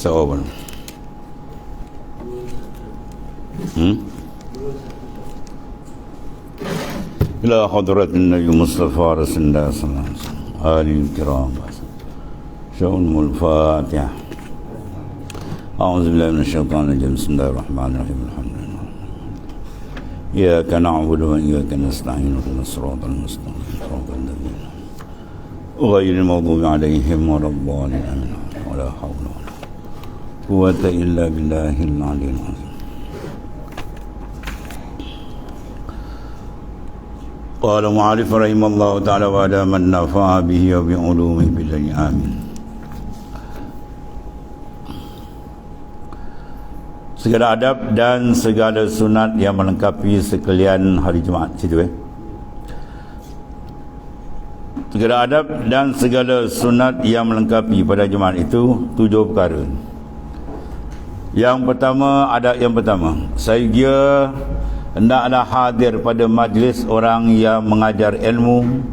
sawaban. Ila hadratin Nabi Mustafa Rasulullah sallallahu alaihi wasallam alihi kiram. Sya'unul Fatihah. A'udzu billahi minasyaitonir rajim. Bismillahirrahmanirrahim. Alhamdulillah. Iyyaka na'budu wa iyyaka nasta'in. Ihdinas siratal mustaqim. Siratal ladzina ghayril maghdubi 'alaihim waladdallin. Wala haula wala quwwata illa billahil 'aliyyil 'azim. Qala mu'alif rahimallahu ta'ala wa ala man nafa'a bihi wa bi'ulumihi billahi amin. Segala adab dan segala sunat yang melengkapi sekalian hari Jumaat. Situ segala adab dan segala sunat yang melengkapi pada Jumaat itu 7 perkara. Yang pertama, adab yang pertama, saya hendaklah hadir pada majlis orang yang mengajar ilmu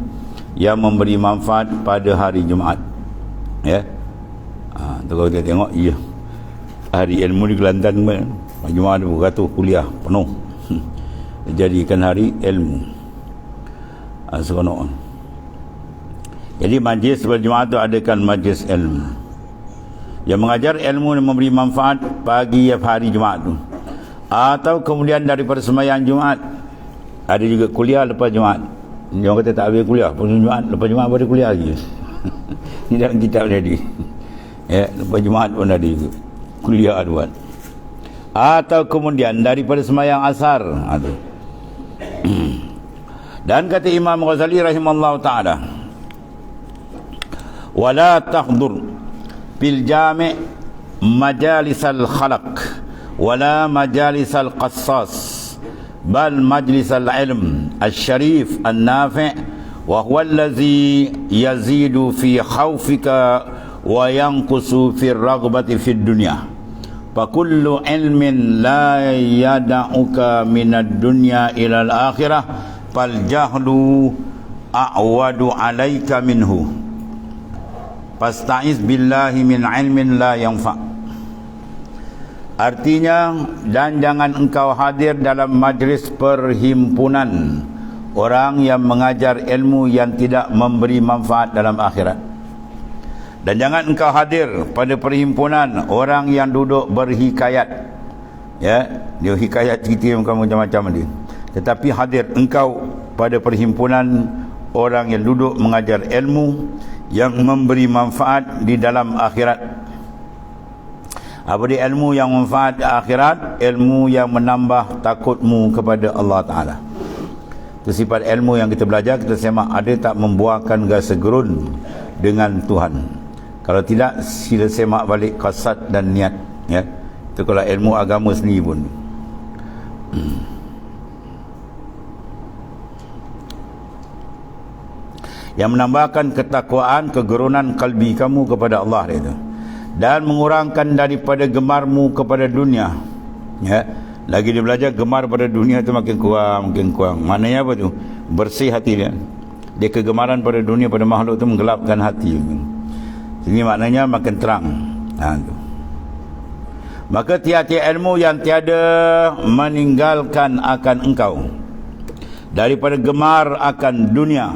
yang memberi manfaat pada hari Jumaat. Ya. Kalau kita tengok, ya, hari ilmu di Kelantan Jumaat beratus kuliah penuh. Jadikan hari ilmu. Seronok. Jadi majlis pada Jumaat itu adakan majlis ilmu yang mengajar ilmu dan memberi manfaat pagi hari Jumaat itu. Atau kemudian daripada sembahyang Jumaat ada juga kuliah lepas Jumaat. Orang kata tak habis kuliah pun Jumaat, lepas Jumaat baru kuliah lagi. Ini dalam kitab tadi. Ya, lepas Jumaat pun ada juga kuliah buat. Atau kemudian daripada sembahyang asar ada. Dan kata Imam Ghazali rahimallahu taala, wala tahdur fil jami' majalisal khalaq wala majalisal qassas bal majlisal ilm al-syarif al-nafi' wa huwa allazi yazidu fi khawfika wa yanqusu fi raghbati fi dunya fa kullu ilmin la yada'uka minad dunya ila al-akhirah fal jahlu a'wadu alayka minhu fasta'iz billahi min ilmin la yanfa'. Artinya, dan jangan engkau hadir dalam majlis perhimpunan orang yang mengajar ilmu yang tidak memberi manfaat dalam akhirat. Dan jangan engkau hadir pada perhimpunan orang yang duduk berhikayat. Ya, dia hikayat cerita macam-macam dia. Tetapi hadir engkau pada perhimpunan orang yang duduk mengajar ilmu yang memberi manfaat di dalam akhirat. Apa dia ilmu yang manfaat akhirat? Ilmu yang menambah takutmu kepada Allah Ta'ala. Itu sifat ilmu yang kita belajar. Kita semak ada tak membuahkan rasa gerun dengan Tuhan. Kalau tidak, sila semak balik qasad dan niat. Ya, itu kalau ilmu agama sendiri pun. Yang menambahkan ketakwaan, kegerunan kalbi kamu kepada Allah itu, dan mengurangkan daripada gemarmu kepada dunia. Ya, lagi dia belajar gemar pada dunia itu makin kurang. Maknanya apa tu? Bersih hati dia. Dia kegemaran pada dunia, pada makhluk itu menggelapkan hati. Ini maknanya makin terang. Tu. Maka tiada ilmu yang tiada meninggalkan akan engkau daripada gemar akan dunia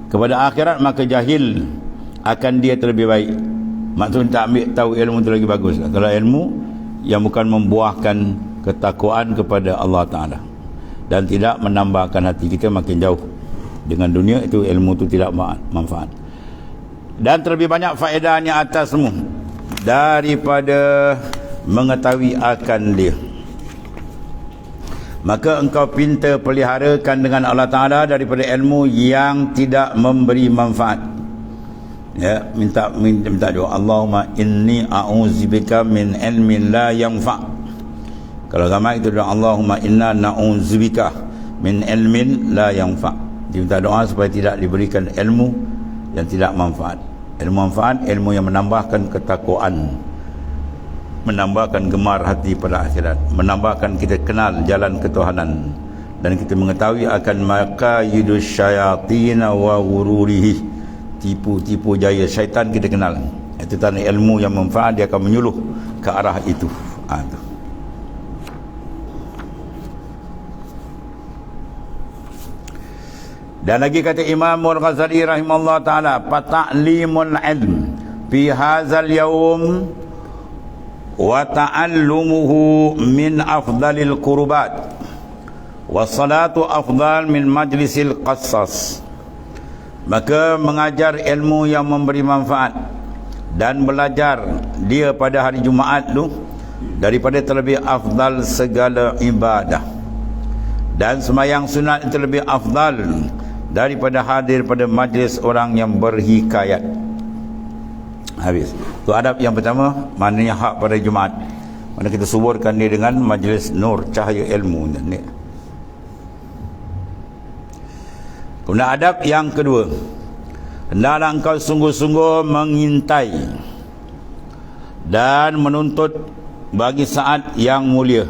kepada akhirat, maka jahil akan dia terlebih baik. Maksudnya tak ambil tahu ilmu itu lagi bagus. Kalau ilmu yang bukan membuahkan ketakwaan kepada Allah Ta'ala dan tidak menambahkan hati kita makin jauh dengan dunia, itu ilmu itu tidak manfaat. Dan terlebih banyak faedahnya atasmu daripada mengetahui akan dia. Maka engkau pinta peliharakan dengan Allah Ta'ala daripada ilmu yang tidak memberi manfaat. Ya, minta doa, Allahumma inni a'udzubika min ilmin la yanfa'. Kalau ramai itu doa, Allahumma inna na'udzubika min ilmin la yanfa'. Dia minta doa supaya tidak diberikan ilmu yang tidak manfaat. Ilmu manfaat, ilmu yang menambahkan ketakwaan, menambahkan gemar hati pada akhirat, menambahkan kita kenal jalan ketuhanan, dan kita mengetahui akan maqayidus syayatin wa ghururihi, tipu-tipu jaya syaitan kita kenal. Itu tanda ilmu yang manfaat, dia akan menyuluh ke arah itu. Tu. Dan lagi kata Imam Al-Ghazali rahimahullah ta'ala, fata'limul ilm fi hadzal yawm wa ta'allumuhu min afdalil qurbat wa salatu afdal min majlisil qassas. Maka mengajar ilmu yang memberi manfaat dan belajar dia pada hari Jumaat tu daripada terlebih afdal segala ibadah, dan sembahyang sunat itu lebih afdal daripada hadir pada majlis orang yang berhikayat. Habis. Tu adab yang pertama, maknanya hak pada Jumaat. Mana kita suburkan dia dengan majlis nur, cahaya ilmu ni. Kemudian adab yang kedua, hendaklah engkau sungguh-sungguh mengintai dan menuntut bagi saat yang mulia,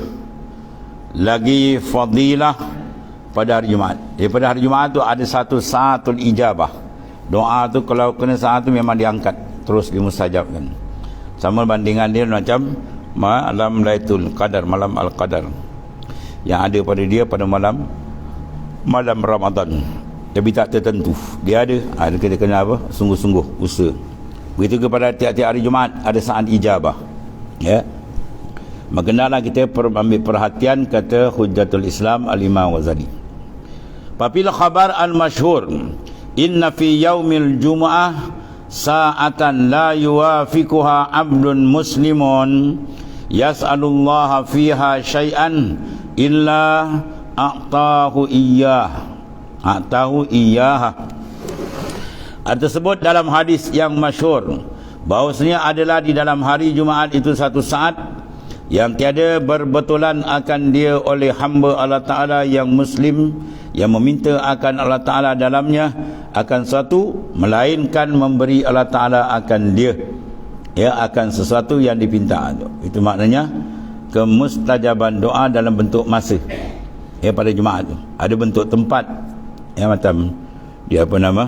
lagi fadilah pada hari Jumaat. Pada hari Jumaat tu ada satu saatul ijabah. Doa tu kalau kena saat tu memang diangkat, terus dimustajabkan. Sama bandingan dia macam malam Lailatul Qadar, malam Al-Qadar yang ada pada dia pada malam Ramadan. Tapi tak tertentu. Dia ada kita kena apa? Sungguh-sungguh usaha. Begitu kepada tiap-tiap hari Jumaat ada saat ijabah. Ya. Maka hendaklah kita ambil perhatian, kata Hujjatul Islam Al-Imam Ghazali. Papil khabar al-masyhur inna fi yaumil jumu'ah sa'atan la yuwafiquha 'abdun muslimun yas'alullaha fiha syai'an illa a'tahu iyyaha. Tersebut dalam hadis yang masyhur bahawasanya adalah di dalam hari Jumaat itu satu saat yang tiada berbetulan akan dia oleh hamba Allah Ta'ala yang muslim, yang meminta akan Allah Ta'ala dalamnya akan sesuatu, melainkan memberi Allah Ta'ala akan dia, ya, akan sesuatu yang dipinta. Itu maknanya kemustajaban doa dalam bentuk masa, ya, pada Jumaat tu ada bentuk tempat, ya, macam dia apa nama,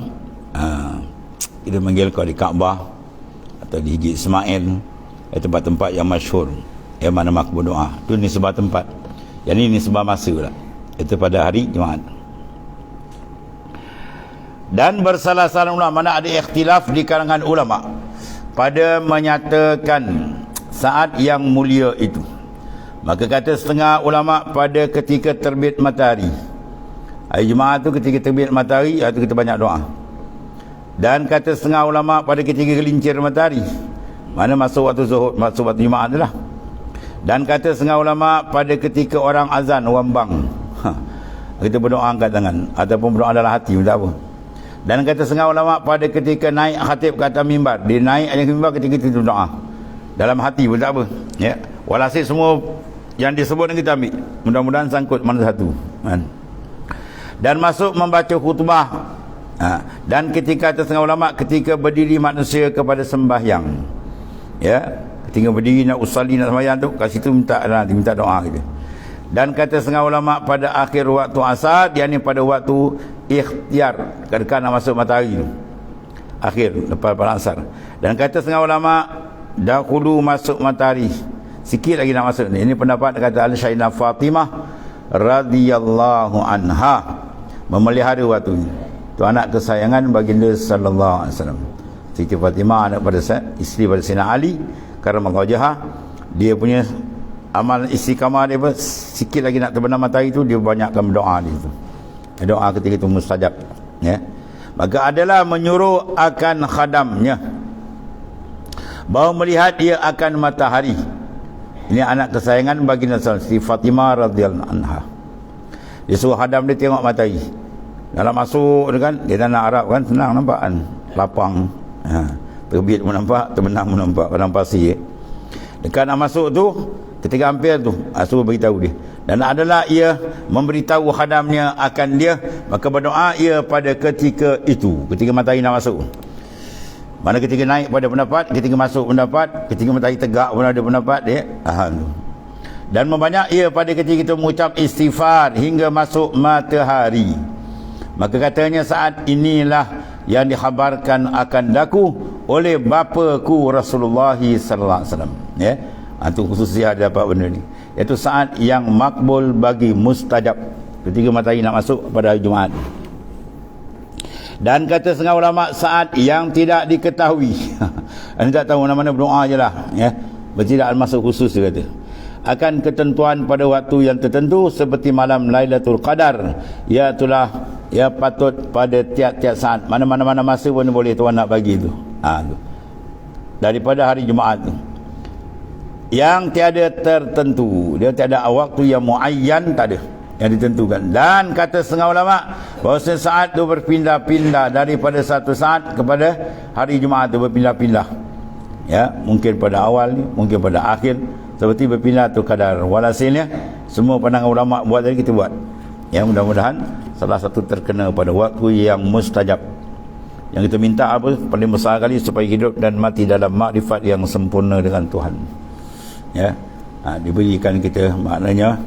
kita panggil kau di Kaabah atau di Hijri Ismail, tempat-tempat yang masyhur, yang mana makbul doa. Itu nisbah tempat. Yang ini nisbah masa lah. Itu pada hari Jumaat. Dan bersalah-salah ulama, mana ada ikhtilaf di kalangan ulama pada menyatakan saat yang mulia itu. Maka kata setengah ulama pada ketika terbit matahari. Hari Jumaat tu ketika terbit matahari, itu kita banyak doa. Dan kata setengah ulama pada ketika gelincir matahari, mana masuk waktu zuhur, masuk waktu Jumaat tu lah. Dan kata setengah ulama pada ketika orang azan, wambang, kita berdoa angkat tangan ataupun berdoa dalam hati pun tak apa. Dan kata setengah ulama pada ketika naik khatib ke atas mimbar, dia naik atas mimbar ketika itu doa dalam hati pun tak apa, ya. Walhasil semua yang disebut ni kita ambil, mudah-mudahan sangkut mana satu, kan? Dan masuk membaca khutbah, dan ketika kata setengah ulama ketika berdiri manusia kepada sembahyang, ya, ketika berdiri nak usalli, nak sembahyang tu, kat situ minta doa gitu. Dan kata setengah ulama pada akhir waktu asar, yakni pada waktu ikhtiar, ketika nak masuk matahari tu, akhir lepas asar. Dan kata setengah ulama dahulu masuk matahari, sikit lagi nak masuk. Ini pendapat kata Al-Syainah Fatimah radhiyallahu anha, memelihara waktu ini. Tu anak kesayangan baginda sallallahu alaihi wasallam. Siti Fatimah anak pada isteri pada Sayyidina Ali karamallahu wajhah. Dia punya amal istiqamah dia apa, sikit lagi nak terbenam matahari tu, dia banyakkan berdoa dia tu. Doa ketika itu mustajab, ya. Maka adalah menyuruh akan khadamnya bahawa melihat dia akan matahari. Ini anak kesayangan baginda Siti Fatimah radhiyallahu anha. Dia suruh khadam dia tengok matahari. Dalam masuk kan, dia tanah Arab kan, senang nampak kan, lapang, terbit pun nampak, terbenam pun nampak, padang pasir. Dekat nak masuk tu, ketika hampir tu, suruh beritahu dia. Dan adalah ia memberitahu khadamnya akan dia, maka berdoa ia pada ketika itu, ketika matahari nak masuk. Mana ketika naik pada pendapat, ketika masuk pendapat, ketika matahari tegak pun ada pendapat dia. Dan membanyak ia pada ketika itu mengucap istighfar hingga masuk matahari. Maka katanya saat inilah yang dikhabarkan akan daku oleh bapaku Rasulullah sallallahu alaihi wasallam. Ya. Itu khususnya dapat benda ni. Iaitu saat yang makbul bagi mustajab ketika matahari nak masuk pada hari Jumaat. Dan kata setengah ulama saat yang tidak diketahui. Anda tak tahu mana-mana berdoa je lah. Ya. Tidak masuk khusus dia kata. Akan ketentuan pada waktu yang tertentu seperti malam Lailatul Qadar, iaitulah ya patut pada tiap-tiap saat, mana-mana masa pun boleh tuan nak bagi tu. Tu daripada hari Jumaat tu yang tiada tertentu, dia tiada waktu yang muayyan, tak ada yang ditentukan. Dan kata setengah ulama bahawa saat tu berpindah-pindah daripada satu saat kepada hari Jumaat tu berpindah-pindah. Ya, mungkin pada awal ni, mungkin pada akhir, seperti berpindah tu kadar. Walhasilnya semua pandangan ulama buat tadi kita buat. Ya, mudah-mudahan salah satu terkena pada waktu yang mustajab. Yang kita minta apa? Paling besar kali supaya hidup dan mati dalam makrifat yang sempurna dengan Tuhan. Ya, diberikan kita maknanya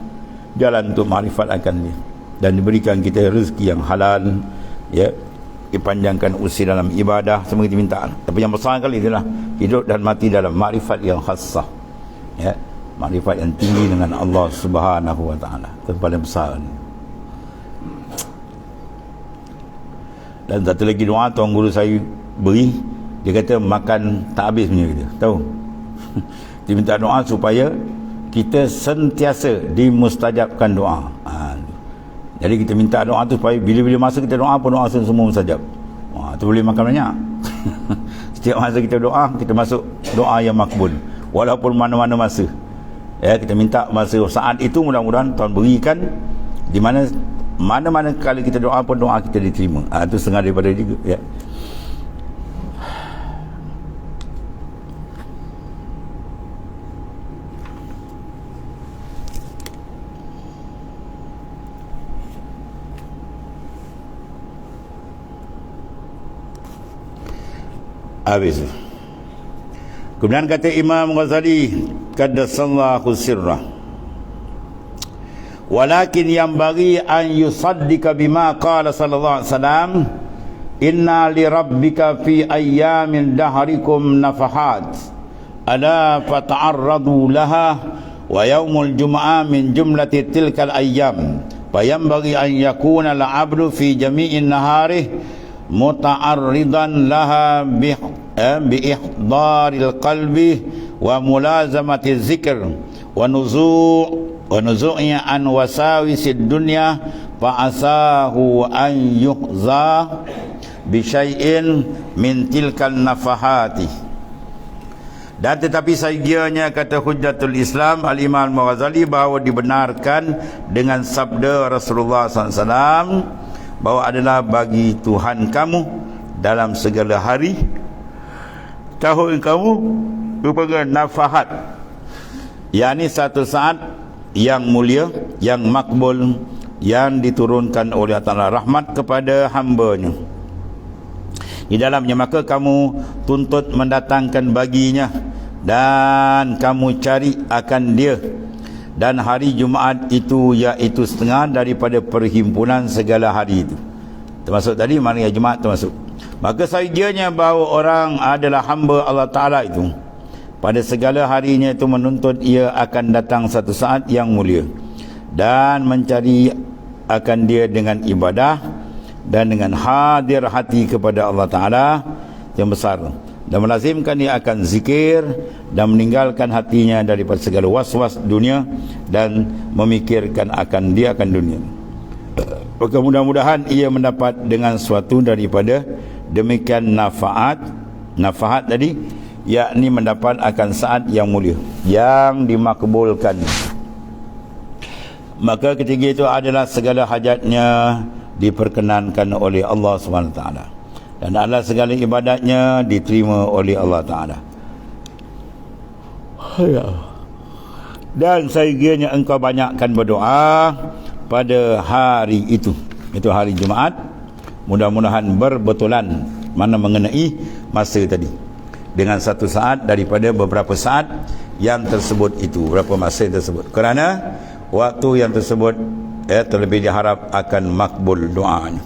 jalan untuk makrifat akan dia, dan diberikan kita rezeki yang halal. Ya, dipanjangkan usia dalam ibadah, semua kita minta. Tapi yang besar kali itulah hidup dan mati dalam makrifat yang khassah. Ya, makrifat yang tinggi dengan Allah Subhanahu wa taala. Itu paling besar ni. Dan satu lagi doa tuan guru saya beri, dia kata makan tak habis punya kita. Tahu? Dia minta doa supaya kita sentiasa dimustajabkan doa. Jadi kita minta doa tu supaya bila-bila masa kita doa pun doa semua mustajab. Tu boleh makan banyak. Setiap masa kita doa, kita masuk doa yang makbul. Walaupun mana-mana masa. Ya, kita minta masa saat itu mudah-mudahan Tuhan berikan, di mana-mana kali kita doa pun doa kita diterima. Itu setengah daripada juga. Ya. Habis. Kemudian kata Imam Ghazali qaddasallahu sirrah, walakin yang bagi an yusaddika bima qala sallallahu alaihi wasallam, inna li rabbika fi ayyamin dahrikum nafahat ala fata'arradu laha wa yaumul jum'ah min jumlati tilkal ayyam fayambaghi an yakuna al-'abdu fi jami'in nahari muta'arridan laha bi ihdaril qalbi wa mulazamati zikr wa nuzu'i an wasawisid dunya fa asahu an yuhza bi syai'in min tilkal nafahati. Dan tetapi sahagianya kata Hujjatul Islam Al-Imam Al-Ghazali bahawa dibenarkan dengan sabda Rasulullah SAW bahawa adalah bagi Tuhan kamu dalam segala hari tahun kamu merupakan nafahat, yakni satu saat yang mulia, yang makbul, yang diturunkan oleh Allah Ta'ala rahmat kepada hamba-Nya. Di dalamnya maka kamu tuntut mendatangkan baginya dan kamu cari akan dia. Dan hari Jumaat itu iaitu setengah daripada perhimpunan segala hari itu. Termasuk tadi hari Jumaat termasuk. Maka sahagianya bahawa orang adalah hamba Allah Ta'ala itu, pada segala harinya itu menuntut ia akan datang satu saat yang mulia dan mencari akan dia dengan ibadah dan dengan hadir hati kepada Allah Ta'ala yang besar, dan melazimkan dia akan zikir dan meninggalkan hatinya daripada segala was-was dunia dan memikirkan akan dia akan dunia. Maka mudah-mudahan ia mendapat dengan suatu daripada demikian nafahat tadi, yakni mendapat akan saat yang mulia yang dimakbulkan. Maka ketiga itu adalah segala hajatnya diperkenankan oleh Allah SWT, dan adalah segala ibadatnya diterima oleh Allah Ta'ala. Dan sahagianya engkau banyakkan berdoa pada hari itu hari Jumaat, mudah-mudahan berbetulan mana mengenai masa tadi dengan satu saat daripada beberapa saat yang tersebut itu, berapa masa yang tersebut, kerana waktu yang tersebut terlebih diharap akan makbul doanya.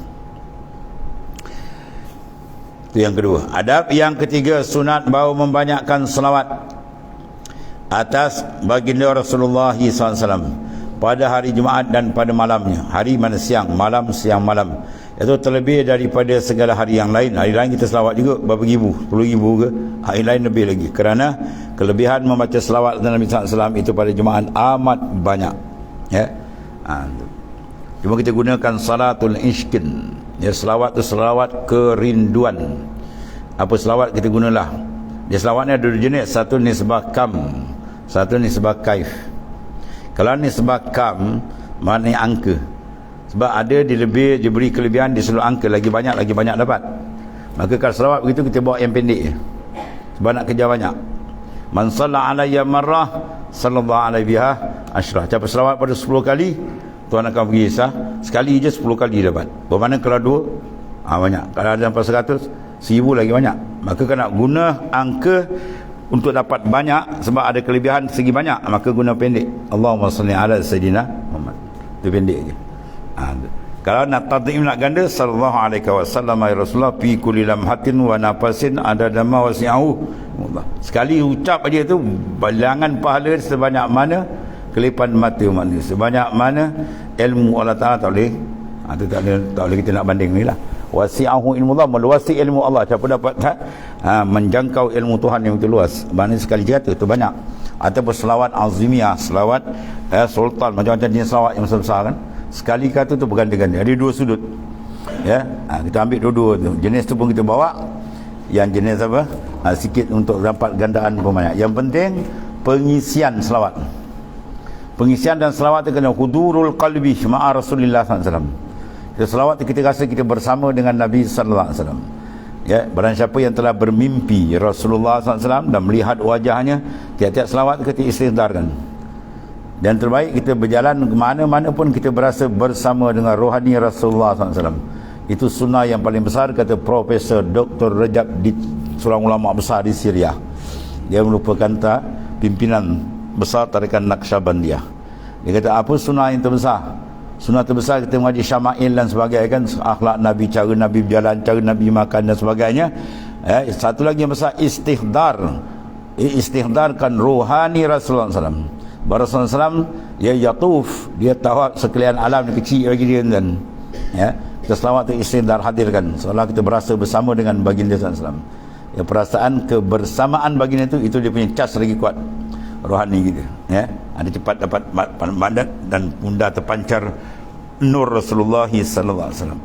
Itu yang kedua. Adab yang ketiga, sunat bau membanyakkan selawat atas baginda Rasulullah SAW pada hari Jumaat dan pada malamnya. Hari mana siang, malam siang malam. Itu terlebih daripada segala hari yang lain. Hari lain kita selawat juga berapa ribu, 10,000 ke. Hari lain lebih lagi. Kerana kelebihan membaca selawat Nabi SAW itu pada Jumaat amat banyak. Ya. Cuma kita gunakan salatul ishkin. Ya, selawat itu selawat kerinduan. Apa selawat kita gunalah. Dia selawatnya ada dua jenis. Satu nisbah kam, satu nisbah kaif. Kalau nisbah kam, maknanya angka. Sebab ada diberi kelebihan di seluruh angka, lagi banyak dapat. Maka kalau selawat begitu kita bawa yang pendek je. Sebab nak kerja banyak. Man salla alayya marrah sallallahu alaihi biha asyrah. Siapa selawat pada 10 kali, Tuhan akan bagi sah. Sekali je 10 kali dapat. Bermakna kalau 2 banyak. Kalau ada sampai 100, 1000 lagi banyak. Maka kalau nak guna angka untuk dapat banyak, sebab ada kelebihan segi banyak, maka guna pendek. Allahumma salli ala sayyidina Muhammad. Itu pendek je. Kalau nak tadhim, nak ganda, sallallahu alaihi wasallam ya Rasulullah fi kulli lamhatin wa nafasin adada ma wasi'ahu. Sekali ucap aja tu bilangan pahala sebanyak mana kelipan mata manusia, sebanyak mana ilmu Allah Taala. Tak boleh tak boleh kita nak banding ni lah. Wasi'ahu ilmu Allah, meluasi ilmu Allah. Siapa dapat menjangkau ilmu Tuhan yang begitu luas, maknanya sekali jatuh tu banyak. Ataupun selawat azimiyah, selawat sultan, macam-macam jenis selawat yang besar-besar kan. Sekali kata tu berganda-ganda, ada 2 sudut. Ya, kita ambil dua-dua tu. Jenis tu pun kita bawa. Yang jenis apa? Sikit untuk dapat gandaan pun banyak. Yang penting pengisian selawat. Pengisian dan selawat tu kena hudurul qalbi ma'a Rasulullah SAW. Kita selawat kita rasa kita bersama dengan Nabi sallallahu alaihi wasallam. Ya, barang siapa yang telah bermimpi Rasulullah SAW dan melihat wajahnya, tiap-tiap selawat kita istighdarkan. Dan terbaik kita berjalan ke mana-mana pun kita berasa bersama dengan rohani Rasulullah SAW. Itu sunnah yang paling besar, kata Profesor Dr. Rajab, di seorang ulama besar di Syria. Dia merupakan pimpinan besar tarikat Naqsyabandiyah. Dia kata apa sunnah yang terbesar? Sunnah terbesar kita mengaji syama'il dan sebagainya kan, akhlak Nabi, cara Nabi berjalan, cara Nabi makan dan sebagainya. Satu lagi yang besar, istihdarkan rohani Rasulullah SAW. Rasulullah SAW dia yatuf, dia tawaf sekalian alam ni, kecil bagi dia kan. Ya, kita selawat tu istihdar, hadirkan seolah kita berasa bersama dengan baginda SAW. Ya, perasaan kebersamaan baginda itu dia punya cas lagi kuat rohani kita. Ya, ada cepat dapat mandat dan pundak terpancar nur Rasulullah sallallahu alaihi wasallam.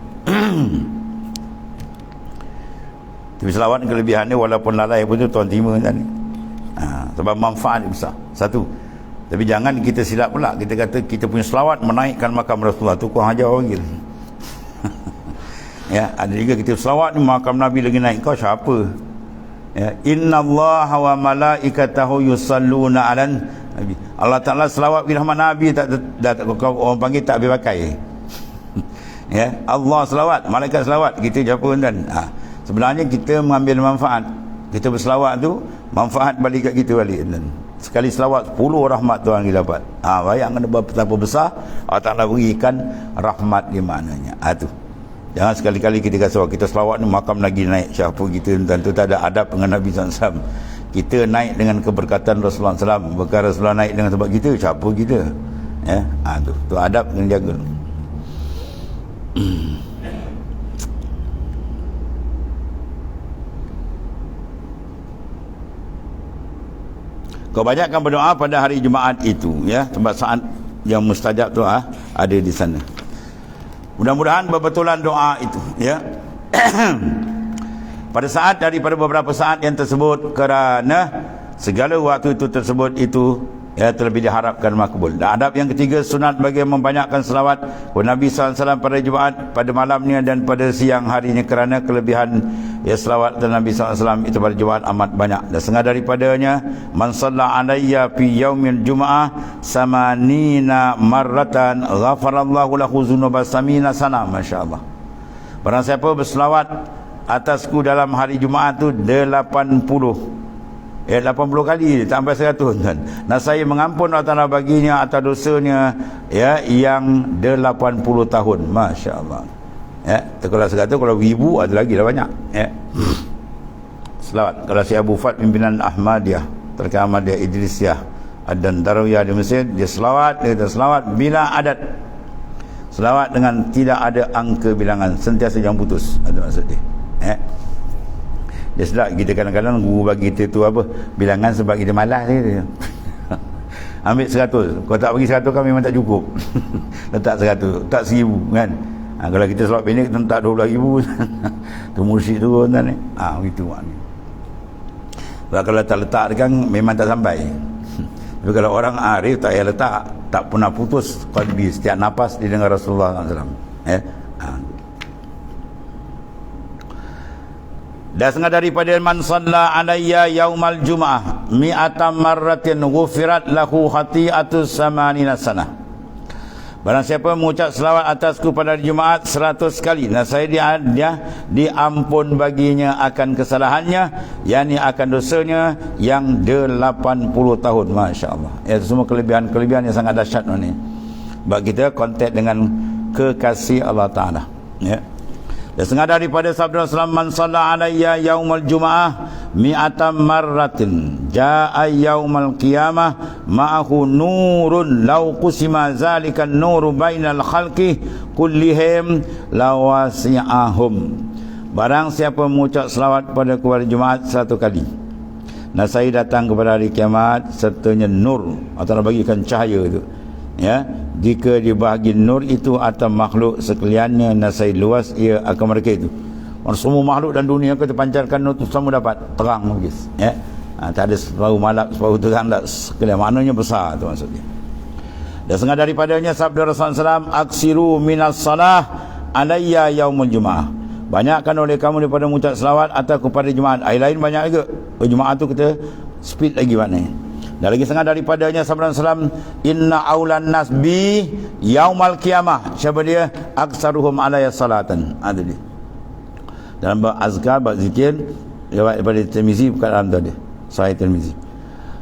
Tapi selawat kelebihannya walaupun lalai pun tu tuan terima kan. Sebab manfaat besar. Satu. Tapi jangan kita silap pula. Kita kata kita punya selawat menaikkan makam Rasulullah. Tu kurang ajar orang kita. Ya, ada juga kita selawat ni makam Nabi lagi naik. Kau siapa? Ya, innallaha wa malaikatahu yusalluna 'alan nabi. Allah Taala selawat bi rahmat Nabi, tak orang panggil tak habis pakai. Ya, Allah selawat, malaikat selawat, kita siapa kan? Sebenarnya kita mengambil manfaat. Kita berselawat tu manfaat balik kat kita balik kan. Sekali selawat 10 rahmat Tuhan kita dapat. Bayangkan betapa besar Allah Taala berikan rahmat di maknanya. Tu. Jangan sekali-kali kita kata kita selawat ni makam lagi naik siapa kita, tentu tak ada adab dengan Nabi SAW. Kita naik dengan keberkatan Rasulullah SAW. Bukan Rasulullah naik dengan sebab kita, siapa kita. Ya, tu adab yang jaga. Kau banyakkan berdoa pada hari Jumaat itu, ya, sebab saat yang mustajab tu ada di sana. Mudah-mudahan berbetulan doa itu, ya. Pada saat daripada beberapa saat yang tersebut, kerana segala waktu itu tersebut itu ya terlebih diharapkan makbul. Dan adab yang ketiga, sunat bagi membanyakkan selawat kepada Nabi SAW pada Jumaat, pada malamnya dan pada siang harinya, kerana kelebihan ya selawat dan Nabi SAW itu pada Jumaat amat banyak. Dan setengah daripadanya, man shalla alayya fi yaumil jum'ah samanina marratan ghafarallahu lahu dzunuba samina sana. Masya-Allah. Barang siapa berselawat atasku dalam hari Jumaat tu 80 kali tambah 100 kan. Nah, saya mengampun Allah Taala baginya atas dosanya ya yang 80 tahun. Masya-Allah. Ya, kalau 100, kalau 1000 ada lagi dah banyak. Ya. Selawat. Kalau si Abu Fat pimpinan Ahmadiyah, Tarekat Ahmadiyah Idrisiyah dan Darawiyah di Mesir, dia selawat, dia kata selawat bila adat. Selawat dengan tidak ada angka bilangan, sentiasa jangan putus. Ada maksud dia. Ya. Dia sedap kita kadang-kadang guru bagi kita tu apa? Bilangan sebab kita malas dia. Ambil 100. Kalau tak bagi 100 kan memang tak cukup. Letak 100, tak 1000 kan. Kalau kita selawat pendek kita letak 12,000. Tu mursyid turun kan ni. Begitu maknanya. Sebab kalau tak letak kan memang tak sampai. Tapi kalau orang arif tak payah letak, tak pernah putus qalbi, setiap nafas didengar Rasulullah SAW. Dan setengah daripada man salla alayya yaumal jum'ah mi'atam marratin ghufirat lahu khati'atus samanina sanah. Barang siapa mengucap selawat atasku pada hari Jumaat 100 kali, saya dia diampun baginya akan kesalahannya, yakni akan dosanya yang 80 tahun. Masya Allah. Itu semua kelebihan-kelebihan yang sangat dahsyat ni. Sebab kita kontak dengan kekasih Allah Ta'ala. Ya. Dan setengah daripada sabda Rasulullah, man salla alayya yaumal jum'ah mi'atam marratin ja'a yaumal qiyamah ma'ahu nurun law qusima zalikan nuru bainal khalqi kullihim lawasi'ahum. Barang siapa mengucap selawat pada kepada Jumaat 100 kali, saya datang kepada hari kiamat sertanya nur, atau bagikan cahaya itu. Ya, jika dibahagi nur itu atas makhluk sekaliannya, nasai luas ia akan mereka itu. Semua makhluk dan dunia kita pancarkan nur itu semua dapat terang guys. Ya, tak ada separuh malap separuh terang, tak sekalian, maknanya besar tu maksudnya. Dan setengah daripadanya sabda Rasulullah SAW, aksiru minas salah alayya yaumul jum'ah. Banyakkan oleh kamu daripada mengucap selawat atas kepada Jumaat. Air lain banyak juga. Jumaat tu kita speed lagi maknanya. Dan lagi setengah daripadanya sabda Rasulullah, inna aulan nas bi yaumal qiyamah. Siapa dia? Aksaruhum alayya salatan. Ada dia. Dalam bab azkar, bab zikir, daripada Tirmizi, bukan dalam tadi. Sahih Tirmizi.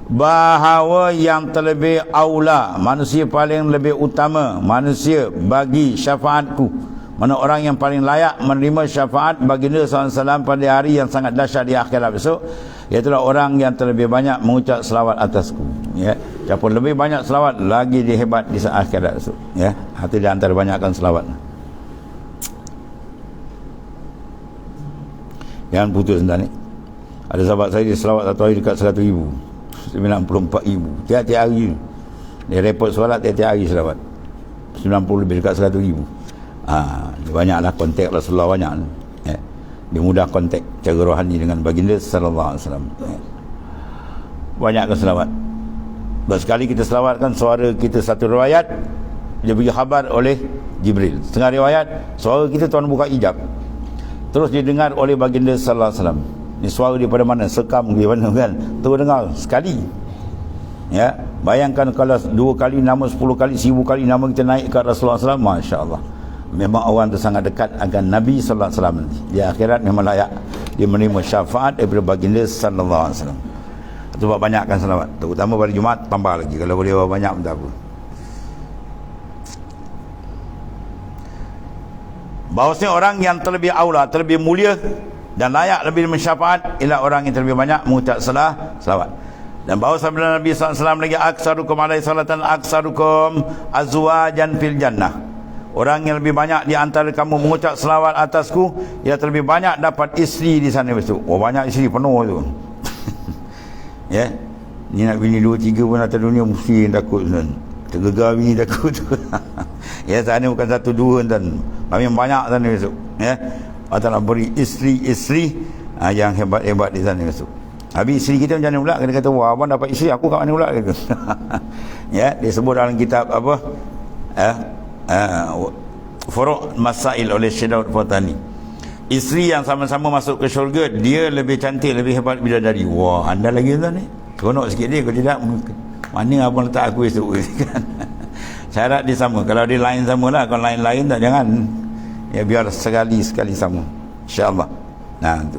Bahawa yang terlebih aula, manusia paling lebih utama, manusia bagi syafaatku. Mana orang yang paling layak menerima syafaat baginda SAW pada hari yang sangat dahsyat di akhirat besok, iaitulah orang yang terlebih banyak mengucap selawat atasku. Ya, siapa lebih banyak selawat, lagi dia hebat di saat akhirat besok. Ya, hati di antara banyakkan selawat. Jangan putus entah ni. Ada sahabat saya dia selawat satu hari dekat 100,000, 94,000 tiap-tiap hari. Dia report solat tiap-tiap hari selawat 90 lebih dekat 100,000. Dia banyaklah kontak Rasulullah banyak. Ya. Dia mudah kontak cara rohani dengan baginda sallallahu alaihi wasallam. Ya. Banyakkan selawat. Sekali kita selawatkan, suara kita satu riwayat dia bagi khabar oleh Jibril. Setengah riwayat suara kita Tuhan buka hijab. Terus didengar oleh baginda sallallahu alaihi wasallam. Ni suara daripada mana? Sekam di mana kan? Terus dengar sekali. Ya, bayangkan kalau 2 kali nama, 10 kali, 1000 kali nama kita naik ke Rasulullah SAW, masya-Allah. Memang orang tu sangat dekat dengan Nabi sallallahu alaihi wasallam. Di akhirat memang layak dia menerima syafaat daripada baginda sallallahu alaihi wasallam. Sebab banyakkan selawat, terutama pada Jumaat tambah lagi. Kalau boleh banyak pun tak apa. Bahawasanya orang yang terlebih aula, terlebih mulia dan layak lebih mensyafaat ialah orang yang terlebih banyak mengucap selawat. Dan bahawa sabda Nabi SAW lagi, aksarukum alaihi salatan aksarukum azwajan fil jannah. Orang yang lebih banyak di antara kamu mengucap selawat atasku, ia terlebih banyak dapat isteri di sana besok. Banyak isteri penuh tu. Ya, ni nak bini 2-3 pun atas dunia mesti takut kan. Tergegar bini takut tu. Ya, sana bukan 1-2 dan memang banyak sana besok. Ya, Allah nak beri isteri-isteri yang hebat-hebat di sana besok. Habis isteri kita macam mana pula? Kena kata, wah abang dapat isteri, aku kat mana pula? Gitu. Ya, dia sebut dalam kitab apa? Furu' Masail oleh Syekh Daud Fatani. Isteri yang sama-sama masuk ke syurga, dia lebih cantik, lebih hebat bidadari. Wah, anda lagi tuan ni. Seronok sikit dia. Kalau tidak, mana abang letak aku esok kan? Syarat dia sama. Kalau dia lain samalah, kalau lain-lain tak, jangan. Ya, biar sekali-sekali sama, insya-Allah. Nah, tu.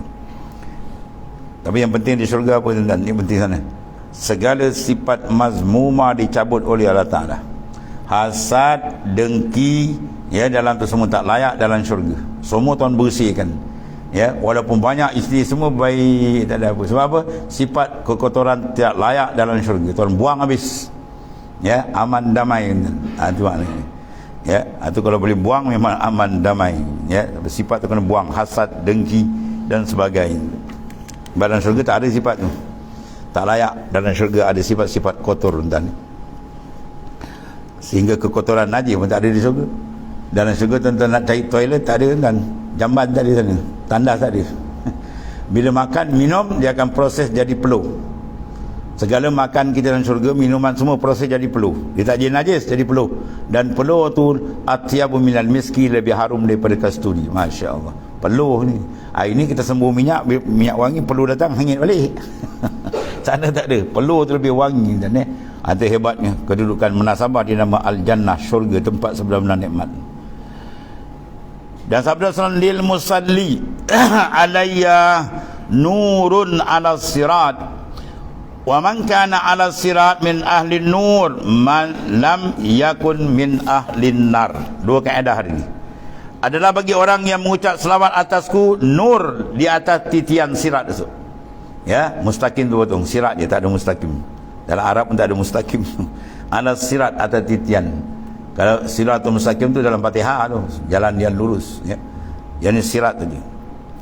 Tapi yang penting di syurga apa tuan? Ini penting sana. Segala sifat mazmumah dicabut oleh Allah Ta'ala. hasad, dengki, ya, dalam tu semua tak layak dalam syurga. Semua Tuhan bersihkan. Ya, walaupun banyak isteri semua baik, tak ada apa. Sebab apa? Sifat kekotoran tidak layak dalam syurga. Tuhan buang habis. Ya, aman damai. Itu maknanya. Ya, itu kalau boleh buang memang aman damai. Ya, sifat tu kena buang, hasad, dengki dan sebagainya. Dalam syurga tak ada sifat tu. Tak layak dalam syurga ada sifat-sifat kotor tuan. Sehingga kekotoran najis pun tak ada di syurga. Dalam syurga tuan-tuan nak cari toilet tak ada tuan. Jamban tak ada sana, tandas tak ada. Bila makan, minum, dia akan proses jadi peluh. Segala makan kita dalam syurga, minuman semua proses jadi peluh. Dia tak jadi najis, jadi peluh. Dan peluh tu atyabu minal miski, lebih harum daripada kasturi. Masya Allah. Peluh ni. Hari ni kita sembuh minyak wangi, peluh datang hangit balik. Sana tak ada. Peluh tu lebih wangi dan ada hebatnya kedudukan munasabah di nama Al-Jannah, syurga, tempat sebenar-benar nikmat. Dan sabda sallallahu lil musalli alayya nurun ala sirat wa man kana ala sirat min ahli nur man lam yakun min ahli nar. Dua kaedah hari ini. Adalah bagi orang yang mengucap selawat atasku, nur di atas titian sirat itu. Ya, mustaqim tu betul. Sirat dia tak ada mustaqim. Dalam Arab pun tak ada mustaqim. Ala sirat atas titian. Kalau siratul mustaqim tu dalam Fatihah tu, jalan yang lurus, ya. Yang ni sirat tu dia.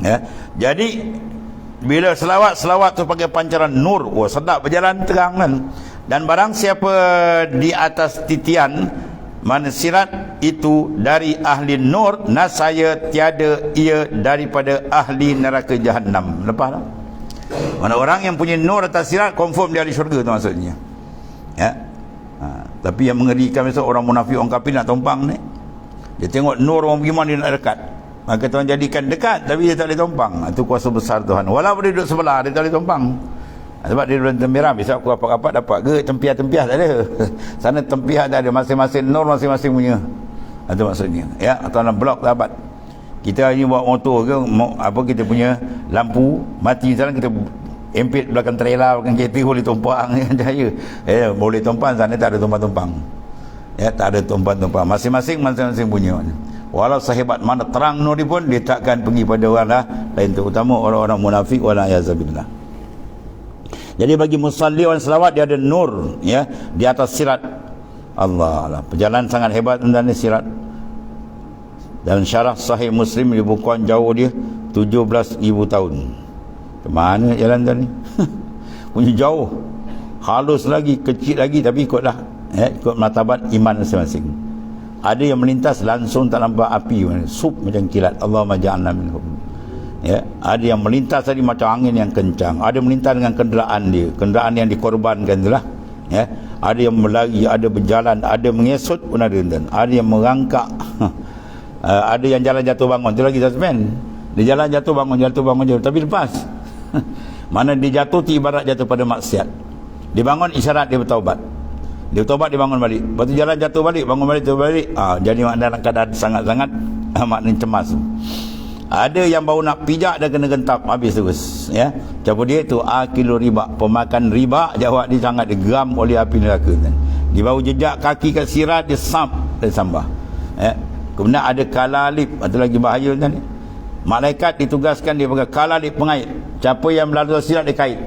Ya. Jadi bila selawat tu pakai pancaran nur, wah sedap berjalan terang kan. Dan barang siapa di atas titian mana sirat itu dari ahli nur, nasaya tiada ia daripada ahli neraka Jahannam. Lepas tak? Mana orang yang punya nur atas sirat, confirm dia ahli syurga tu maksudnya. Ya. Tapi yang mengerikan besok orang munafik, orang kafir nak tumpang ni. Dia tengok nur orang bagaimana dia nak dekat. Maka Tuhan jadikan dekat tapi dia tak boleh tumpang. Itu kuasa besar Tuhan. Walaupun dia duduk sebelah, dia tak boleh tumpang. Sebab dia duduk tempiran. Besok aku rapat-rapat dapat ke tempiah-tempiah tak ada. Sana tempiah tak ada. Masing-masing nur masing-masing punya. Itu maksudnya. Ya, Tuhan blok sahabat. Kita ni bawa motor ke, apa kita punya lampu mati sana, kita empit belakang trailer, belakang kereta boleh tumpang cahaya. Boleh tumpang, sana tak ada tumpang-tumpang. Ya, tak ada tumpang-tumpang. Masing-masing punya. Walau sehebat mana terang nur pun, dia takkan pergi pada orang lain, terutama orang-orang munafik wala yazabillah. Jadi bagi musalli orang selawat, dia ada nur, ya, di atas sirat. Allah, perjalanan sangat hebat tentang sirat. Dan syarah sahih Muslim di bukuan jauh dia 17,000 tahun. Kemana jalan tadi? Punya jauh, halus lagi, kecil lagi, tapi ikutlah, ikut martabat iman masing-masing. Ada yang melintas langsung tak nampak api, sup macam kilat. Allahumma ja'alna minhum. Ya, ada yang melintas tadi macam angin yang kencang. Ada melintas dengan kenderaan dia, kenderaan yang dikorbankan itulah. Ya, ada yang melari, ada berjalan, ada mengesut pun ada. Ada yang merangkak. Ada yang jalan jatuh bangun. Itu lagi suspen. Dia jalan jatuh bangun, tapi lepas. Mana dia jatuh ibarat jatuh pada maksiat. Dia bangun isyarat dia bertaubat. Dia bertaubat, dia bangun balik. Lepas tu jalan jatuh balik, bangun balik, jatuh balik. Jadi makna dalam keadaan sangat-sangat makna cemas. Ada yang baru nak pijak dah kena gentap habis terus, ya. Cabut dia tu akilu riba, pemakan riba, jawab dia sangat digeram oleh api neraka. Dia baru jejak kaki kat sirat, dia sambah. Ya. Kemudian ada kalalib, itu lagi bahaya kan. Malaikat ditugaskan dia pakai kalalib pengait. Siapa yang melalui sirat dia kait.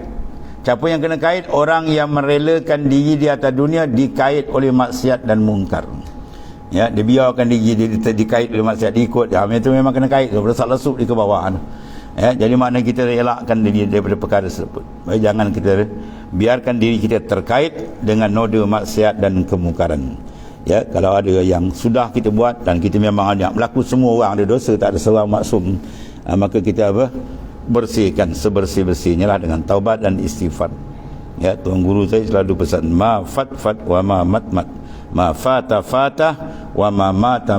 Siapa yang kena kait? Orang yang merelakan diri di atas dunia dikait oleh maksiat dan mungkar. Ya, dia biarkan diri dia dikait oleh maksiat, diikut. Itu memang kena kait. Lesak-lesuk di ke bawah. Ya, jadi makna kita elakkan diri daripada perkara tersebut. Jangan kita biarkan diri kita terkait dengan noda maksiat dan kemungkaran. Ya, kalau ada yang sudah kita buat dan kita memang ada berlaku, semua orang ada dosa, tak ada seorang maksum, maka kita bersihkan sebersih-bersihnya lah dengan taubat dan istighfar. Ya, tuan guru saya selalu pesan, ma fat wa ma mat, ma fata wa ma mata.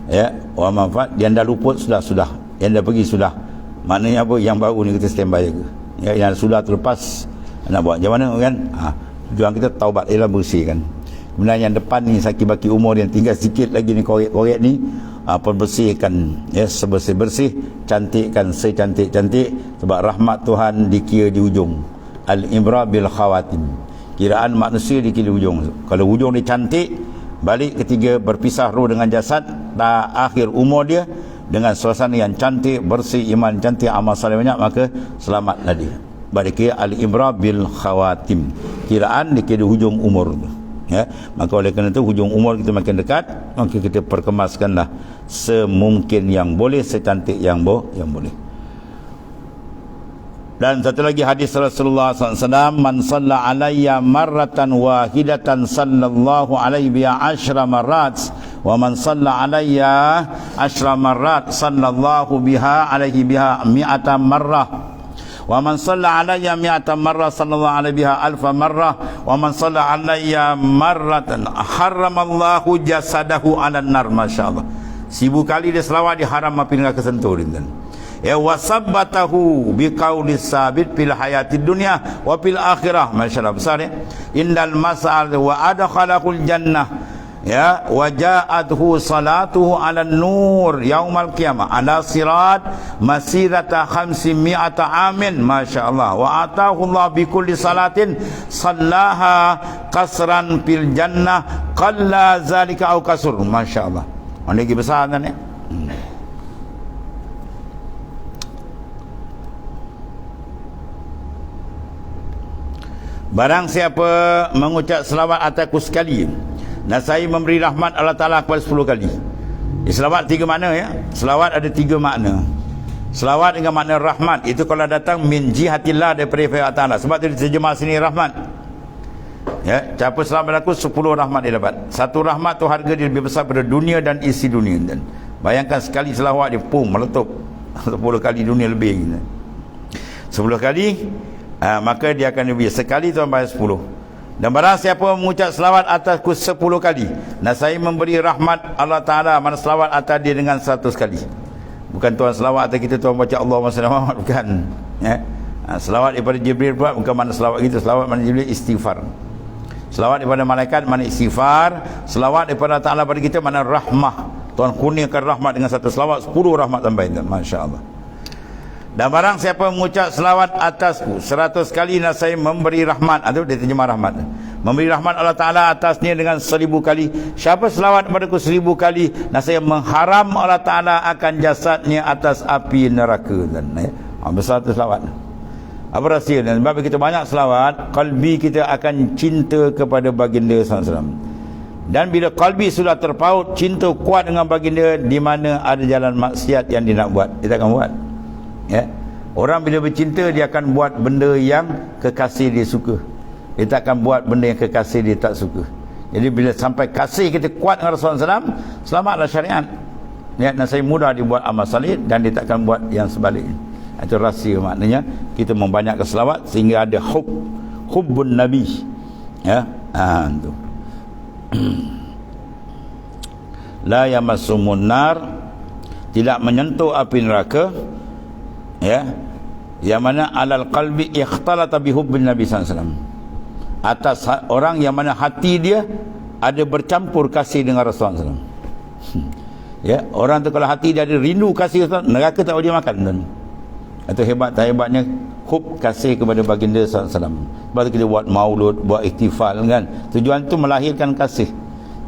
Ya, wa ma fat, yang dah luput sudah, yang dah pergi sudah. Maknanya apa? Yang baru ni kita standby jaga. Ya, yang sudah terlepas nak buat macam mana kan? Tujuan kita taubat, ialah bersihkan. Kemudian yang depan ni sakit baki umur yang tinggal sikit lagi ni, korek-korek ni, bersihkan, ya, sebersih-bersih, cantikkan secantik-cantik, sebab rahmat Tuhan dikira di ujung. Al-ibra bil khawatim, kiraan manusia dikira di ujung. Kalau ujung dia cantik, balik ketiga berpisah roh dengan jasad, akhir umur dia dengan suasana yang cantik, bersih, iman cantik, amal saleh banyak, maka selamatlah dia. Balik al-ibra bil khawatim, kiraan dikira hujung umur tu, ya. Maka oleh kerana itu hujung umur kita makin dekat, maka kita perkemaskanlah semungkin yang boleh, secantik yang boleh. Dan satu lagi hadis Rasulullah SAW, man salla alayya marratan wahidatan sallallahu alaihi biha 10 marrat, wa man salla alayya 10 marrat sallallahu biha alaihi biha 100 marrah, wa man salla alayya 100 marrah sallallahu alaihi biha 1000 marrah, wa man salla alayya marratan haramallahu jasadahu 'alan nar. Masyaallah, 1000 kali dia selawat diharam api neraka sentuh dia. Ya, wasabbatahu biqaulis sabit fil hayatid dunya wa fil akhirah. Masyaallah, besar ya. Indal mas'al wa adkhalahul jannah, ya, wa ja'athu salatuhu 'alan nur yaumal qiyamah ala sirat masirata 500 amin. Masyaallah, wa atahu Allah bi kulli salatin sallaha qasran fil jannah qalla zalika au kasur. Masyaallah, ini besar kan ya. Barang siapa mengucap selawat atasku sekali, dan saya memberi rahmat Allah Ta'ala kepada 10 kali. Selawat 3 makna ya. Selawat ada 3 makna. Selawat dengan makna rahmat, itu kalau datang min jihatillah, daripada Allah Ta'ala. Sebab itu diterjemah sini rahmat. Ya, siapa selamat aku 10 rahmat dia dapat. Satu rahmat tu harga dia lebih besar daripada dunia dan isi dunia. Dan bayangkan sekali selawat dia pum meletup 10 kali dunia lebih gitu. 10 kali, maka dia akan lebih. Sekali tuan bayar 10. Dan barang siapa mengucap selawat atasku 10 kali, dan saya memberi rahmat Allah Ta'ala, mana selawat atas dia dengan 100 kali. Bukan tuan selawat atas kita tuan baca Allahumma salli ala Muhammad, bukan ya. Selawat daripada Jibril pula bukan mana selawat kita. Selawat mana Jibril istighfar. Selawat daripada malaikat mana istighfar. Selawat daripada Allah Ta'ala pada kita mana rahmah. Tuan kurniakan rahmat dengan satu selawat, 10 rahmat tambah. Masya-Allah. Dan barang siapa mengucap selawat atasku 100 kali, dan saya memberi rahmat, itu dia terjemah rahmat, memberi rahmat Allah Ta'ala atasnya dengan 1000 kali. Siapa selawat kepadaku 1000 kali, dan saya mengharam Allah Ta'ala akan jasadnya atas api neraka. Dan besar tu selawat. Apa rahsia? Dan sebab kita banyak selawat, kalbi kita akan cinta kepada baginda SAW. Dan bila kalbi sudah terpaut cinta kuat dengan baginda, di mana ada jalan maksiat yang dia nak buat, dia tak akan buat. Ya. Orang bila bercinta, dia akan buat benda yang kekasih dia suka. Dia tak akan buat benda yang kekasih dia tak suka. Jadi bila sampai kasih kita kuat dengan Rasulullah SAW, selamatlah syariat. Ya, dan saya mudah dibuat amal salih, dan dia tak akan buat yang sebaliknya. Itu rahsia, maknanya kita membanyakkan selawat sehingga ada hubbun nabi. Ya, itu. La yamassumun nar, tidak menyentuh api neraka. Ya, yang mana alal qalbi ikhtalata bi hubbin nabi sallallahu alaihi wasallam, atas orang yang mana hati dia ada bercampur kasih dengan Rasulullah SAW. Ya, orang tu kalau hati dia ada rindu kasih Rasulullah, neraka tak boleh makan tuan. Itu hebatnya hub kasih kepada baginda sallallahu alaihi wasallam. Sebab kita buat maulud, buat iktifal kan, tujuan tu melahirkan kasih,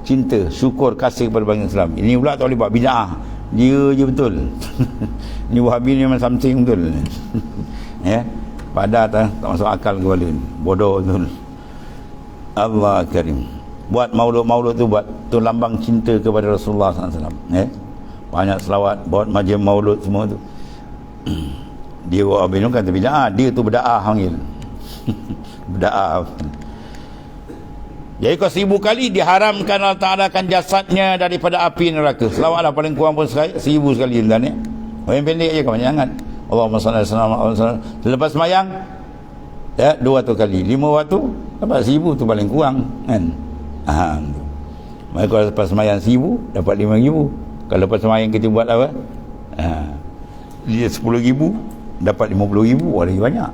cinta, syukur, kasih kepada baginda Islam. Ini pula tak boleh buat bid'ah, dia je betul. Ni Wahabi ni memang something betul. Ya, pada tak masuk akal kepala ni, bodoh betul. Allah Karim. Buat maulud tu, buat tu lambang cinta kepada Rasulullah SAW. Ya, banyak selawat, buat majlis maulud semua tu. Dia Wahabi ni kata bid'ah, dia tu bid'ah panggil. Bid'ah. Jadi kalau 1000 kali diharamkan Allah Ta'ala akan jasadnya daripada api neraka. Selawatlah paling kurang pun 1000 sekali tuan ya. Yang pendek je, banyak sangat. Allahumma salli ala Muhammad. Selepas semayang ya 200 kali, 5 waktu dapat 1000 tu paling kurang kan. Maka kalau lepas semayang 1000 dapat 5000. Kalau lepas semayang kita buat apa? Dia 10,000 dapat 50,000, lagi banyak.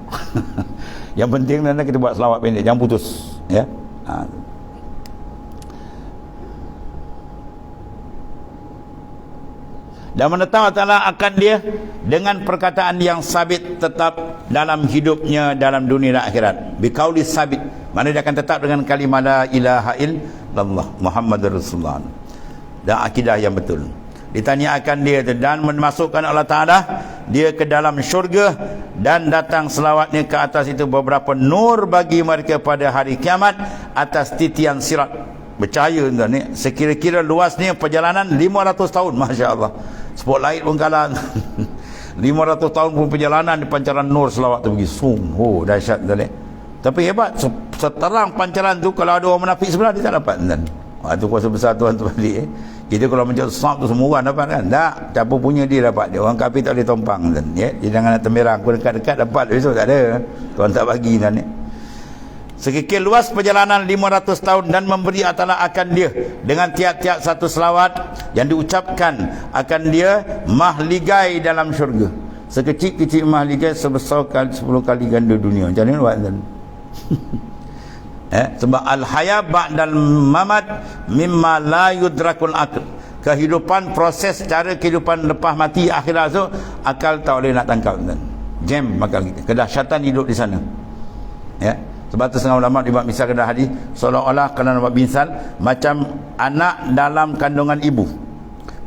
Yang penting nanti kita buat selawat pendek, jangan putus ya. Dan menetap Allah Ta'ala akan dia dengan perkataan yang sabit tetap dalam hidupnya dalam dunia dan akhirat. Biqaulis sabit, mana dia akan tetap dengan kalimah la ilaha illallah Muhammadur Rasulullah, dan akidah yang betul. Ditaniakan dia dan memasukkan Allah Ta'ala dia ke dalam syurga, dan datang selawatnya ke atas itu beberapa nur bagi mereka pada hari kiamat atas titian sirat. Bercahaya tuan ni, sekira-kira luasnya perjalanan 500 tahun. Masya Allah, spotlight pun kalah. 500 tahun pun perjalanan di pancaran nur selawat tu pergi. Dahsyat tuan ni. Tapi hebat, seterang pancaran tu, kalau ada orang munafik sebelah dia tak dapat tuan. Itu kuasa besar Tuhan tu balik. Kita kalau mencari sahab tu semua orang dapat kan? Tak, siapa punya dia dapat. Dia orang kafir tak boleh tompang kan? Ya, dia jangan nak temerang, aku dekat-dekat dapat, besok tak ada. Tuhan tak bagi kan? Ya. Sekikil luas perjalanan 500 tahun, dan memberi Allah akan dia dengan tiap-tiap satu selawat yang diucapkan akan dia mahligai dalam syurga. Sekecil-kecil mahligai sebesar 10 kali ganda dunia. Macam mana buat kan? Sebab al-haya ba'dal mamat mimma la yudrakul akal. Kehidupan, proses cara kehidupan lepas mati akhirat tu, akal tak boleh nak tangkap kan? Jam akal kita. Kedahsyatan hidup di sana. Ya. Sebab tu setengah ulama dibuat misal kedah hadis, seolah-olah kalau nak buat misal macam anak dalam kandungan ibu.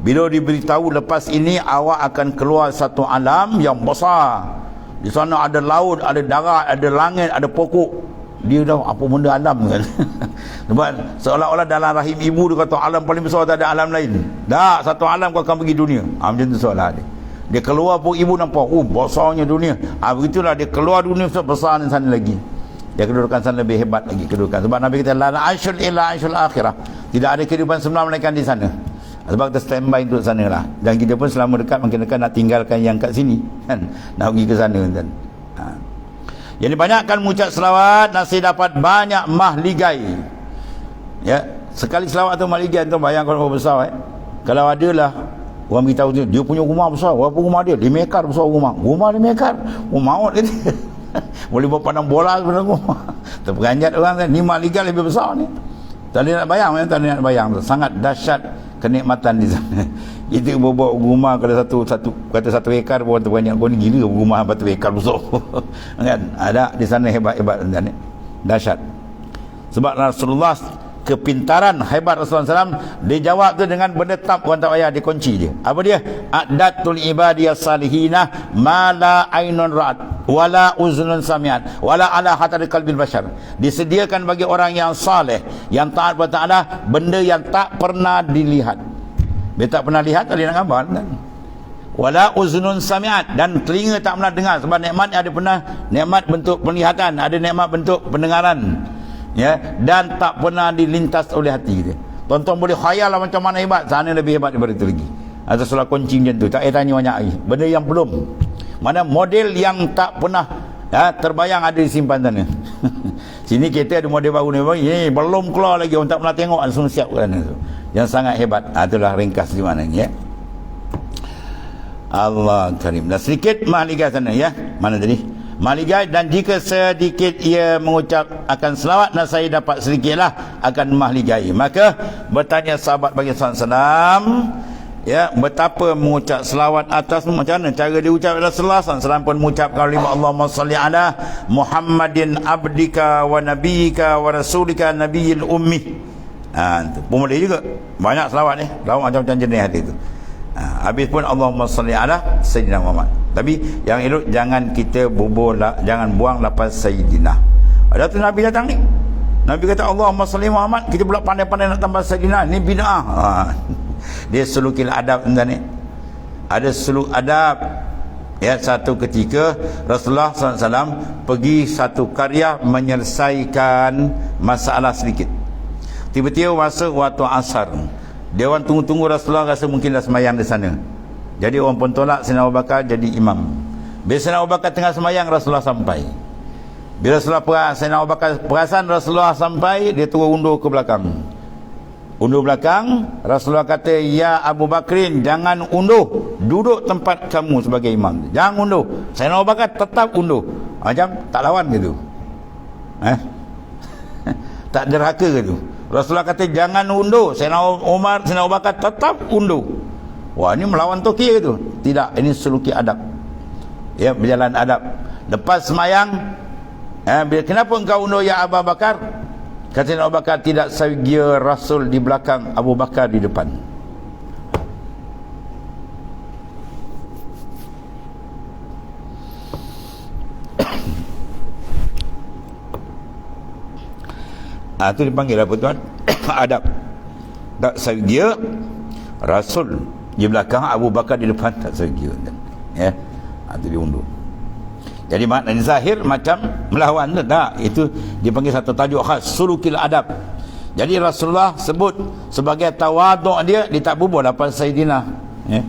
Bila diberitahu lepas ini awak akan keluar satu alam yang besar. Di sana ada laut, ada darat, ada langit, ada pokok. Dia dah apa benda alam kan. Sebab seolah-olah dalam rahim ibu dia kata alam paling besar, tak ada alam lain. Tak, satu alam kau akan pergi dunia. Macam tu soalan dia. Dia keluar pun ibu nampak, besarnya dunia. Begitulah dia keluar dunia besar di sana lagi. Dia kedudukan sana lebih hebat lagi kedudukan. Sebab Nabi kata la aishul illa aishul akhirah. Tidak ada kehidupan sebenar melainkan di sana. Sebab kita standby untuk sana lah. Dan kita pun selama dekat makin dekat nak tinggalkan yang kat sini kan. Nak pergi ke sana kan. Jadi banyakkan mengucap selawat, nasi dapat banyak mahligai. Ya, sekali selawat tu mahligai tu bayang kalau besar Kalau adalah orang beritahu dia punya rumah besar, berapa rumah dia? 5 ekar besar rumah. Rumah 5 ekar. Maut dia. Boleh buat pandang bola sebenarnya rumah. Terperanjat orang kan, ni mahligai lebih besar ni. Tak boleh nak bayang, tak boleh nak bayang tu. Sangat dahsyat kenikmatan di sana. Kita bawa rumah kalau satu ekar pun terbanyak. Kau ni gila rumah 1 ekar besar. Kan? Ada di sana hebat-hebat dan dahsyat. Sebab Rasulullah, kepintaran hebat Rasulullah SAW, dia jawab tu dengan benda tak, orang tak payah, dia kunci dia. Apa dia? A'datul ibadiyas salihina ma la ainun ra'at wala uzunun sami'at wala ala khatari qalbil bashar. Disediakan bagi orang yang saleh, yang taat kepada Allah, benda yang tak pernah dilihat. Dia tak pernah lihat, tak boleh nak gambar kan? Wala uzunun sami'at, dan telinga tak pernah dengar. Sebab nikmat ada pernah nikmat bentuk penglihatan, ada nikmat bentuk pendengaran. Ya, dan tak pernah dilintas oleh hati kita. Tonton boleh khayal lah macam mana hebat, sana lebih hebat daripada itu lagi. Atas soal kunci macam tu, tak payah tanya banyak lagi. Benda yang belum, mana model yang tak pernah terbayang ada disimpan sana. Sini kita ada model baru ni, belum keluar lagi, orang tak pernah tengok, langsung siap ke sana tu. Yang sangat hebat. Itulah ringkas di mana ni ya. Allah Karim. Dan sedikit mahligai sana ya. Mana tadi? Mahligai, dan jika sedikit ia mengucap akan selawat, dan saya dapat sedikitlah akan mahligai. Maka bertanya sahabat bagi SAW, ya, betapa mengucap selawat atas macam mana cara dia ucap Rasulullah SAW pun mengucapkan kalimah Allahumma salli ala Muhammadin abdika wa nabiyyika wa rasulika nabiyil ummi. Itu pun boleh juga, banyak selawat ni, selawat macam-macam jenis hati tu. Habis pun Allahumma salli ala Sayyidina Muhammad. Tapi yang elok jangan kita jangan buang lapan Sayyidina. Ada tu Nabi datang ni, Nabi kata Allahumma salli Muhammad, kita pula pandai-pandai nak tambah Sayyidina. Ni bid'ah. Dia sulukil adab ni. Ada suluk adab. Ya, satu ketika Rasulullah SAW pergi satu karya menyelesaikan masalah sedikit. Tiba-tiba masuk waktu asar. Dia orang tunggu-tunggu, Rasulullah rasa mungkin dah semayang di sana. Jadi orang pun tolak Sayyidina Abu Bakar jadi imam. Bila Sayyidina Abu Bakar tengah semayang, Rasulullah sampai. Bila Sayyidina Abu Bakar perasan Rasulullah sampai, dia turun undur ke belakang. Undur belakang, Rasulullah kata, ya Abu Bakrin, jangan undur, duduk tempat kamu sebagai imam. Jangan undur. Sayyidina Abu Bakar tetap undur. Macam tak lawan gitu. Tak derhaka gitu. Rasulullah kata jangan undur. Sayyidina Abu Bakar tetap undur. Wah, ini melawan Turki gitu. Tidak, ini suluki adab. Ya, berjalan adab. Lepas semayang, kenapa engkau undur ya Abu Bakar? Kata Abu Bakar, tidak saya Rasul di belakang, Abu Bakar di depan. Itu dipanggil apa tuan? Adab. Tak saya Rasul di belakang, Abu Bakar di depan, tak saya ya. Itu diundur. Jadi maknanya zahir macam melawan tu tak, itu dipanggil satu tajuk khas, sulukil adab. Jadi Rasulullah sebut sebagai tawaduk dia tak bubur lapan Sayyidina, ya.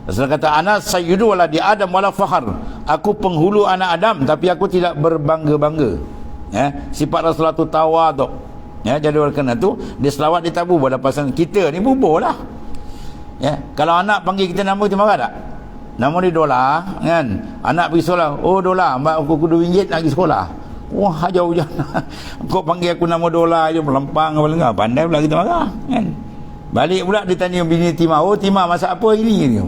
Rasulullah kata, ana sayyidu waladi Adam wala fakhar, aku penghulu anak Adam tapi aku tidak berbangga-bangga, ya. Sifat Rasulullah tu tawaduk, ya. Jadi oleh kerana tu dia selawat dia tak bubur lapan kita ni bubur lah, ya. Kalau anak panggil kita nama tu marah tak? Nama dia Dola, kan? Anak pergi sekolah, oh Dola, mak aku RM2 nak pergi sekolah. Wah, jauh-jauh. Kau panggil aku nama Dola je, melempang apa lengah. Pandai pula kita marah, kan? Balik pula dia tanya bini Timah, oh Timah masak apa hari ni?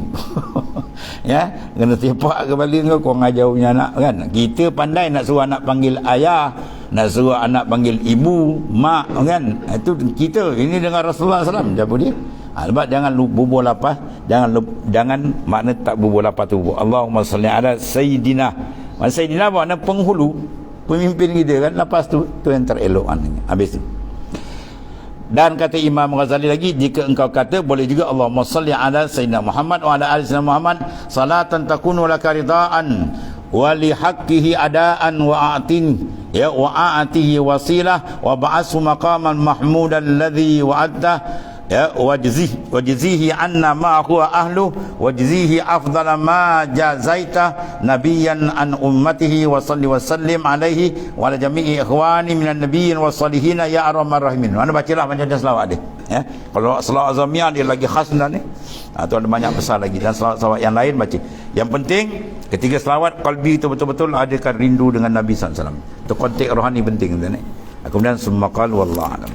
Ya, kena tepak kepala kau ngajar punya anak, kan? Kita pandai nak suruh anak panggil ayah, nak suruh anak panggil ibu, mak, kan? Itu kita. Ini dengan Rasulullah SAW. Siapa dia? Sebab jangan bubur lapas, jangan makna tak bubur lapas tu. Allahumma salli ala Sayyidina. Sayyidina makna penghulu, pemimpin kita, kan? Lapas tu yang terelok maknanya. Habis tu. Dan kata Imam Ghazali lagi, jika engkau kata boleh juga Allahumma salli ala Sayyidina Muhammad wa ala ali Sayyidina Muhammad salatan takunu laka ridaan wa li haqqihi adaan wa a'tin ya wa a'tihi wasilah wa ba'asu maqaman mahmudan alladhi wa'adta ya wajzihi anna ma huwa ahlu wajzihi afdala ma jazaita nabiyan an ummatihi wa salli wa sallim alaihi wa ala jami'i ikhwani minan nabiyyin wa salihin ya arhamar rahimin. Mana bacalah macam selawat dia, ya. Kalau selawat azamiyah dia lagi khas dan ni, atau ada banyak besar lagi, dan selawat yang lain baca. Yang penting ketika selawat qalbi itu betul-betul adakan rindu dengan Nabi SAW. Itu konteks rohani penting tu ni. Kemudian summa qal wallahu alam.